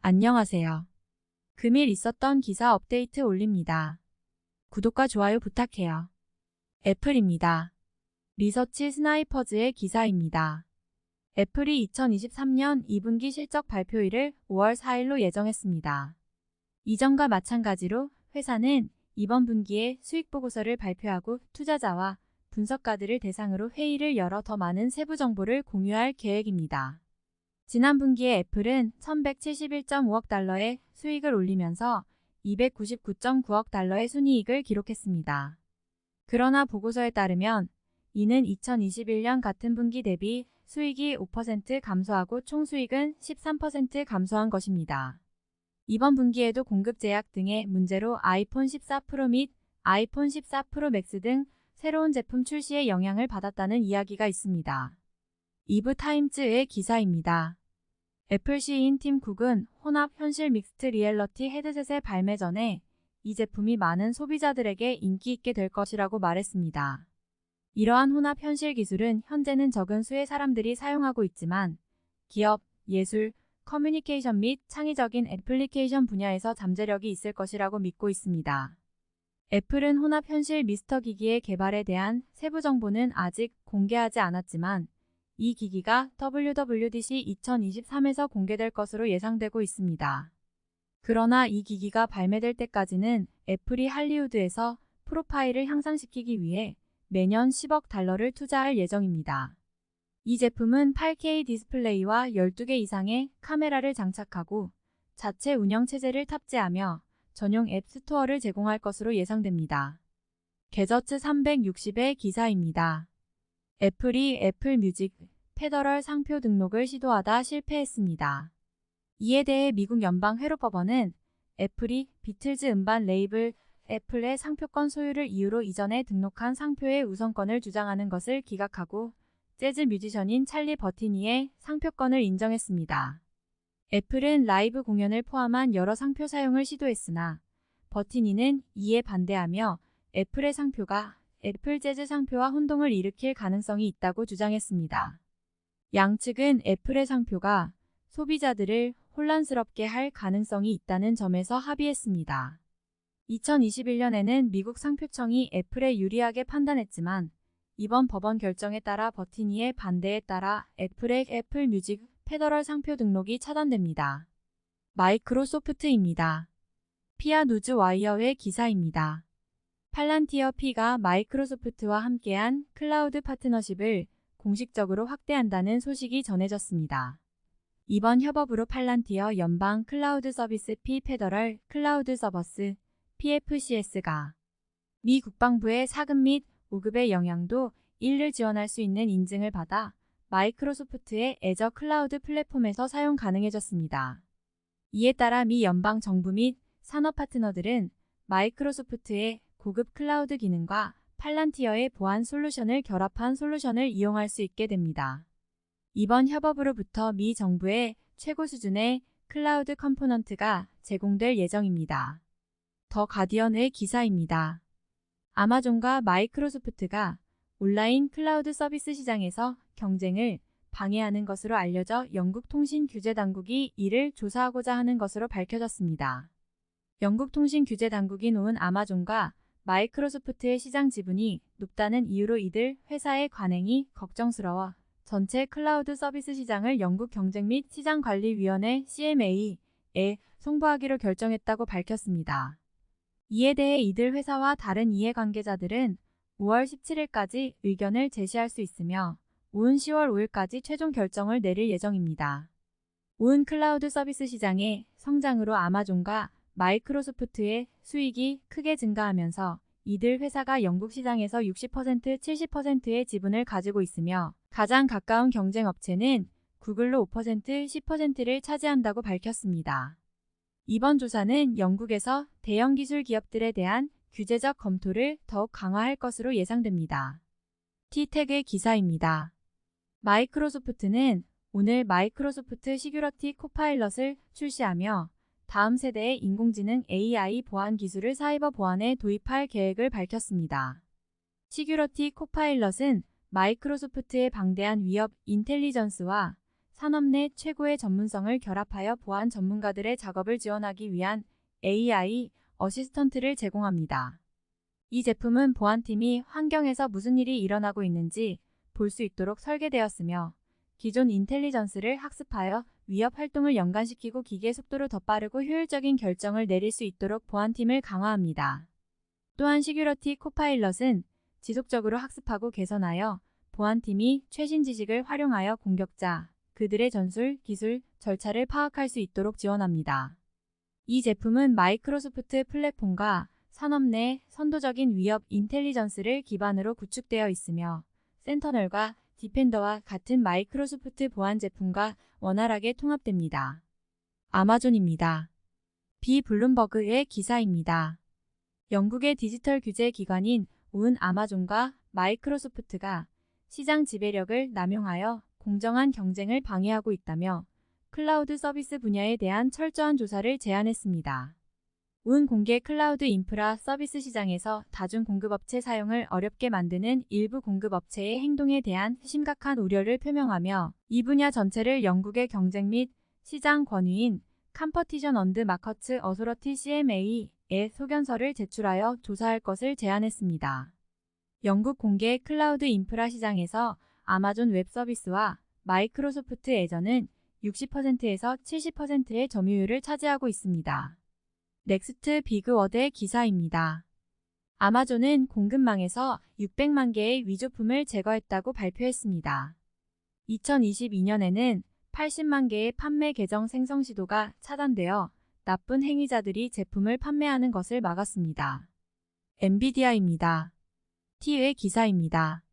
안녕하세요. 금일 있었던 기사 업데이트 올립니다. 구독과 좋아요 부탁해요. 애플입니다. 리서치 스나이퍼즈의 기사입니다. 애플이 2023년 2분기 실적 발표일을 5월 4일로 예정했습니다. 이전과 마찬가지로 회사는 이번 분기에 수익 보고서를 발표하고 투자자와 분석가들을 대상으로 회의를 열어 더 많은 세부 정보를 공유할 계획입니다. 지난 분기에 애플은 1171.5억 달러의 수익을 올리면서 299.9억 달러의 순이익을 기록했습니다. 그러나 보고서에 따르면 이는 2021년 같은 분기 대비 수익이 5% 감소하고 총 수익은 13% 감소한 것입니다. 이번 분기에도 공급 제약 등의 문제로 아이폰 14 프로 및 아이폰 14 프로 맥스 등 새로운 제품 출시에 영향을 받았다는 이야기가 있습니다. 이브 타임즈의 기사입니다. 애플 CEO인 팀 쿡은 혼합 현실 믹스트 리얼리티 헤드셋의 발매 전에 이 제품이 많은 소비자들에게 인기 있게 될 것이라고 말했습니다. 이러한 혼합 현실 기술은 현재는 적은 수의 사람들이 사용하고 있지만 기업, 예술, 커뮤니케이션 및 창의적인 애플리케이션 분야에서 잠재력이 있을 것이라고 믿고 있습니다. 애플은 혼합 현실 미스터 기기의 개발에 대한 세부 정보는 아직 공개하지 않았지만 이 기기가 WWDC 2023에서 공개될 것으로 예상되고 있습니다. 그러나 이 기기가 발매될 때까지는 애플이 할리우드에서 프로파일을 향상시키기 위해 매년 10억 달러를 투자할 예정입니다. 이 제품은 8K 디스플레이와 12개 이상의 카메라를 장착하고 자체 운영 체제를 탑재하며 전용 앱 스토어를 제공할 것으로 예상됩니다. 게저츠 360의 기사입니다. 애플이 애플 뮤직 페더럴 상표 등록을 시도하다 실패했습니다. 이에 대해 미국 연방회로법원은 애플이 비틀즈 음반 레이블 애플의 상표권 소유를 이유로 이전에 등록한 상표의 우선권을 주장하는 것을 기각하고 재즈 뮤지션인 찰리 버티니의 상표권을 인정했습니다. 애플은 라이브 공연을 포함한 여러 상표 사용을 시도했으나 버티니는 이에 반대하며 애플의 상표가 애플 재즈 상표와 혼동을 일으킬 가능성이 있다고 주장했습니다. 양측은 애플의 상표가 소비자들을 혼란스럽게 할 가능성이 있다는 점에서 합의했습니다. 2021년에는 미국 상표청이 애플에 유리하게 판단했지만 이번 법원 결정에 따라 버티니의 반대에 따라 애플의 애플 뮤직 페더럴 상표 등록이 차단됩니다. 마이크로소프트입니다. 피아 누즈 와이어의 기사입니다. 팔란티어 P가 마이크로소프트와 함께한 클라우드 파트너십을 공식적으로 확대한다는 소식이 전해졌습니다. 이번 협업으로 팔란티어 연방 클라우드 서비스 P 페더럴 클라우드 서버스 PFCS가 미 국방부의 4급 및 5급의 영향도 1을 지원할 수 있는 인증을 받아 마이크로소프트의 애저 클라우드 플랫폼에서 사용 가능해졌습니다. 이에 따라 미 연방 정부 및 산업 파트너들은 마이크로소프트의 고급 클라우드 기능과 팔란티어의 보안 솔루션을 결합한 솔루션을 이용할 수 있게 됩니다. 이번 협업으로부터 미 정부의 최고 수준의 클라우드 컴포넌트가 제공될 예정입니다. 더 가디언의 기사입니다. 아마존과 마이크로소프트가 온라인 클라우드 서비스 시장에서 경쟁을 방해하는 것으로 알려져 영국 통신 규제 당국이 이를 조사하고자 하는 것으로 밝혀졌습니다. 영국 통신 규제 당국이 놓은 아마존과 마이크로소프트의 시장 지분이 높다는 이유로 이들 회사의 관행이 걱정스러워 전체 클라우드 서비스 시장을 영국 경쟁 및 시장관리위원회 CMA에 송부하기로 결정했다고 밝혔습니다. 이에 대해 이들 회사와 다른 이해관계자들은 5월 17일까지 의견을 제시할 수 있으며 오는 10월 5일까지 최종 결정을 내릴 예정입니다. 오은 클라우드 서비스 시장의 성장으로 아마존과 마이크로소프트의 수익이 크게 증가하면서 이들 회사가 영국 시장에서 60%, 70%의 지분을 가지고 있으며 가장 가까운 경쟁 업체는 구글로 5%, 10%를 차지한다고 밝혔습니다. 이번 조사는 영국에서 대형 기술 기업들에 대한 규제적 검토를 더욱 강화할 것으로 예상됩니다. 티텍의 기사입니다. 마이크로소프트는 오늘 마이크로소프트 시큐러티 코파일럿을 출시하며 다음 세대의 인공지능 AI 보안 기술을 사이버 보안에 도입할 계획을 밝혔습니다. 시큐러티 코파일럿은 마이크로소프트의 방대한 위협 인텔리전스와 산업 내 최고의 전문성을 결합하여 보안 전문가들의 작업을 지원하기 위한 AI 어시스턴트를 제공합니다. 이 제품은 보안팀이 환경에서 무슨 일이 일어나고 있는지 볼 수 있도록 설계되었으며 기존 인텔리전스를 학습하여 위협 활동을 연관시키고 기계 속도로 더 빠르고 효율적인 결정을 내릴 수 있도록 보안팀을 강화합니다. 또한 시큐리티 코파일럿은 지속적으로 학습하고 개선하여 보안팀이 최신 지식을 활용하여 공격자, 그들의 전술, 기술, 절차를 파악할 수 있도록 지원합니다. 이 제품은 마이크로소프트 플랫폼과 산업 내 선도적인 위협 인텔리전스를 기반으로 구축되어 있으며 센터널과 디펜더와 같은 마이크로소프트 보안 제품과 원활하게 통합됩니다. 아마존입니다. 비 블룸버그의 기사입니다. 영국의 디지털 규제 기관인 운 아마존과 마이크로소프트가 시장 지배력을 남용하여 공정한 경쟁을 방해하고 있다며 클라우드 서비스 분야에 대한 철저한 조사를 제안했습니다. 운 공개 클라우드 인프라 서비스 시장에서 다중 공급업체 사용을 어렵게 만드는 일부 공급업체의 행동에 대한 심각한 우려를 표명하며 이 분야 전체를 영국의 경쟁 및 시장 권위인 컴퍼티션 언드 마커츠 어소러티 CMA에 소견서를 제출하여 조사할 것을 제안했습니다. 영국 공개 클라우드 인프라 시장에서 아마존 웹 서비스와 마이크로소프트 애저는 60%에서 70%의 점유율을 차지하고 있습니다. 넥스트 비그워드의 기사입니다. 아마존은 공급망에서 600만 개의 위조품을 제거했다고 발표했습니다. 2022년에는 80만 개의 판매 계정 생성 시도가 차단되어 나쁜 행위자들이 제품을 판매하는 것을 막았습니다. 엔비디아입니다. T의 기사입니다.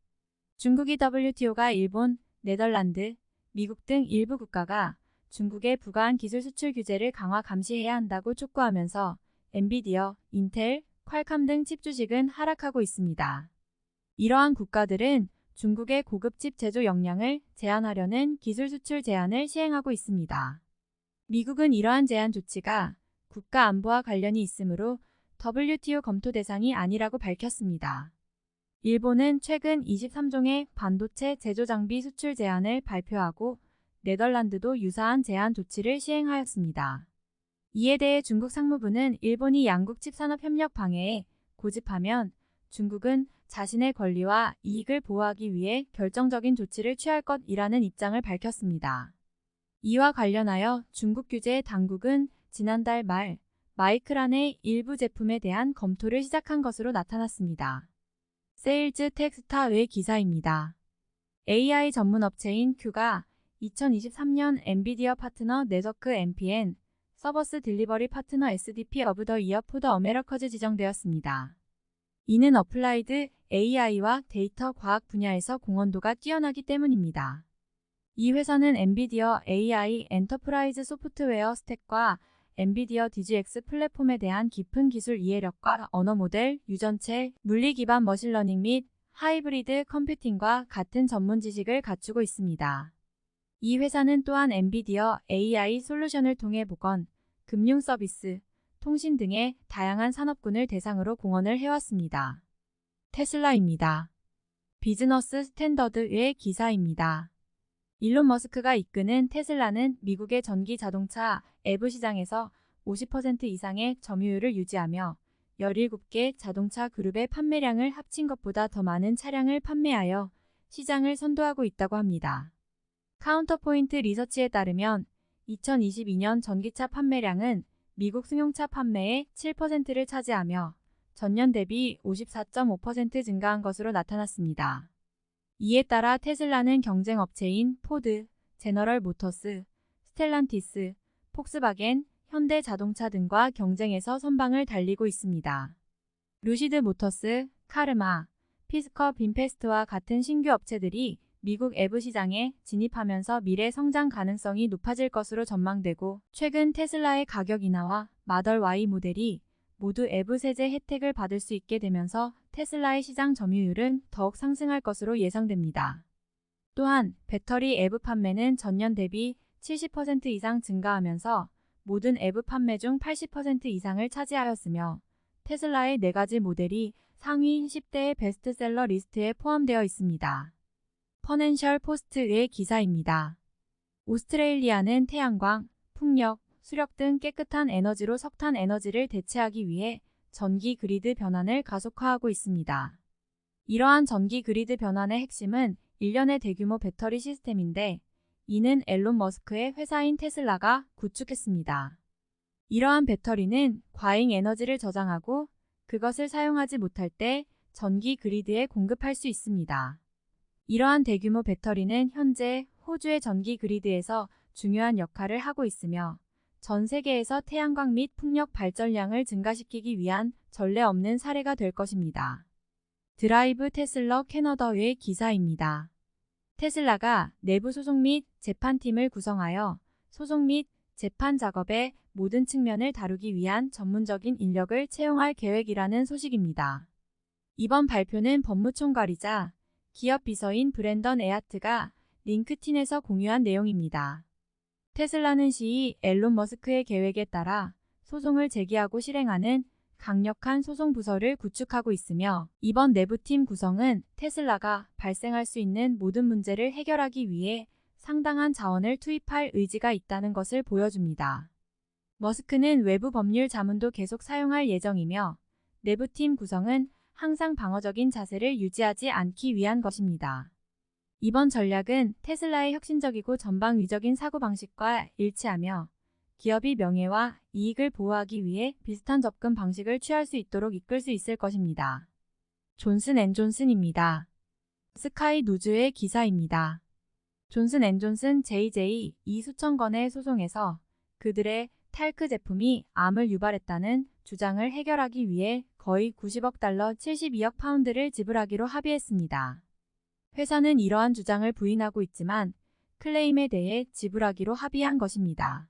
중국이 WTO가 일본, 네덜란드, 미국 등 일부 국가가 중국에 부과한 기술 수출 규제를 강화 감시해야 한다고 촉구하면서 엔비디아, 인텔, 퀄컴 등 칩 주식은 하락하고 있습니다. 이러한 국가들은 중국의 고급 칩 제조 역량을 제한하려는 기술 수출 제한을 시행하고 있습니다. 미국은 이러한 제한 조치가 국가 안보와 관련이 있으므로 WTO 검토 대상이 아니라고 밝혔습니다. 일본은 최근 23종의 반도체 제조 장비 수출 제한을 발표하고 네덜란드도 유사한 제한 조치를 시행하였습니다. 이에 대해 중국 상무부는 일본이 양국 칩산업 협력 방해에 고집하면 중국은 자신의 권리와 이익을 보호하기 위해 결정적인 조치를 취할 것이라는 입장을 밝혔습니다. 이와 관련하여 중국 규제 당국은 지난달 말 마이크란의 일부 제품에 대한 검토를 시작한 것으로 나타났습니다. 세일즈 텍스타의 기사입니다. AI 전문 업체인 큐가 2023년 엔비디아 파트너 네트워크 NPN 서버스 딜리버리 파트너 SDP 오브 더 이어 포 더 어메리커즈 지정되었습니다. 이는 어플라이드 AI와 데이터 과학 분야에서 공헌도가 뛰어나기 때문입니다. 이 회사는 엔비디아 AI 엔터프라이즈 소프트웨어 스택과 엔비디아 DGX 플랫폼에 대한 깊은 기술 이해력과 언어 모델, 유전체, 물리 기반 머신러닝 및 하이브리드 컴퓨팅과 같은 전문 지식을 갖추고 있습니다. 이 회사는 또한 엔비디아 AI 솔루션을 통해 보건, 금융 서비스, 통신 등의 다양한 산업군을 대상으로 공헌을 해왔습니다. 테슬라입니다. 비즈너스 스탠더드의 기사입니다. 일론 머스크가 이끄는 테슬라는 미국의 전기 자동차 EV 시장에서 50% 이상의 점유율을 유지하며 17개 자동차 그룹의 판매량을 합친 것보다 더 많은 차량을 판매하여 시장을 선도하고 있다고 합니다. 카운터포인트 리서치에 따르면 2022년 전기차 판매량은 미국 승용차 판매의 7%를 차지하며 전년 대비 54.5% 증가한 것으로 나타났습니다. 이에 따라 테슬라는 경쟁 업체인 포드, 제너럴 모터스, 스텔란티스, 폭스바겐, 현대 자동차 등과 경쟁에서 선방을 달리고 있습니다. 루시드 모터스, 카르마, 피스커 빈페스트와 같은 신규 업체들이 미국 EV 시장에 진입하면서 미래 성장 가능성이 높아질 것으로 전망되고 최근 테슬라의 가격 인하와 마덜 Y 모델이 모두 EV 세제 혜택을 받을 수 있게 되면서 테슬라의 시장 점유율은 더욱 상승할 것으로 예상됩니다. 또한 배터리 EV 판매는 전년 대비 70% 이상 증가하면서 모든 EV 판매 중 80% 이상을 차지하였으며 테슬라의 4가지 모델이 상위 10대의 베스트셀러 리스트에 포함되어 있습니다. 퍼넨셜 포스트의 기사입니다. 오스트레일리아는 태양광, 풍력, 수력 등 깨끗한 에너지로 석탄 에너지를 대체하기 위해 전기 그리드 변환을 가속화하고 있습니다. 이러한 전기 그리드 변환의 핵심은 일련의 대규모 배터리 시스템인데 이는 앨런 머스크의 회사인 테슬라가 구축했습니다. 이러한 배터리는 과잉 에너지를 저장하고 그것을 사용하지 못할 때 전기 그리드에 공급할 수 있습니다. 이러한 대규모 배터리는 현재 호주의 전기 그리드에서 중요한 역할을 하고 있으며 전 세계에서 태양광 및 풍력 발전량을 증가시키기 위한 전례 없는 사례가 될 것입니다. 드라이브 테슬러 캐나다의 기사입니다. 테슬라가 내부 소송 및 재판팀을 구성하여 소송 및 재판 작업의 모든 측면을 다루기 위한 전문적인 인력을 채용할 계획이라는 소식입니다. 이번 발표는 법무총괄이자 기업 비서인 브랜던 에아트가 링크틴에서 공유한 내용입니다. 테슬라는 CEO 앨런 머스크의 계획에 따라 소송을 제기하고 실행하는 강력한 소송 부서를 구축하고 있으며 이번 내부팀 구성은 테슬라가 발생할 수 있는 모든 문제를 해결하기 위해 상당한 자원을 투입할 의지가 있다는 것을 보여줍니다. 머스크는 외부 법률 자문도 계속 사용할 예정이며 내부팀 구성은 항상 방어적인 자세를 유지하지 않기 위한 것입니다. 이번 전략은 테슬라의 혁신적이고 전방위적인 사고방식과 일치하며 기업이 명예와 이익을 보호하기 위해 비슷한 접근 방식을 취할 수 있도록 이끌 수 있을 것입니다. 존슨앤존슨입니다. 스카이 누즈의 기사입니다. 존슨앤존슨 JJ 이 수천 건의 소송에서 그들의 탈크 제품이 암을 유발했다는 주장을 해결하기 위해 거의 90억 달러 72억 파운드를 지불하기로 합의했습니다. 회사는 이러한 주장을 부인하고 있지만 클레임에 대해 지불하기로 합의한 것입니다.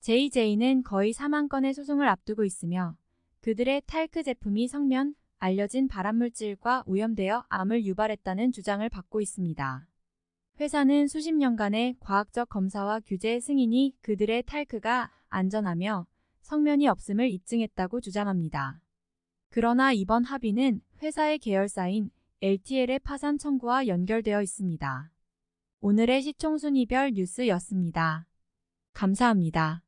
JJ는 거의 4만 건의 소송을 앞두고 있으며 그들의 탈크 제품이 성면, 알려진 발암물질과 오염되어 암을 유발했다는 주장을 받고 있습니다. 회사는 수십 년간의 과학적 검사와 규제 승인이 그들의 탈크가 안전하며 성면이 없음을 입증했다고 주장합니다. 그러나 이번 합의는 회사의 계열사인 LTL의 파산 청구와 연결되어 있습니다. 오늘의 시총순위별 뉴스였습니다. 감사합니다.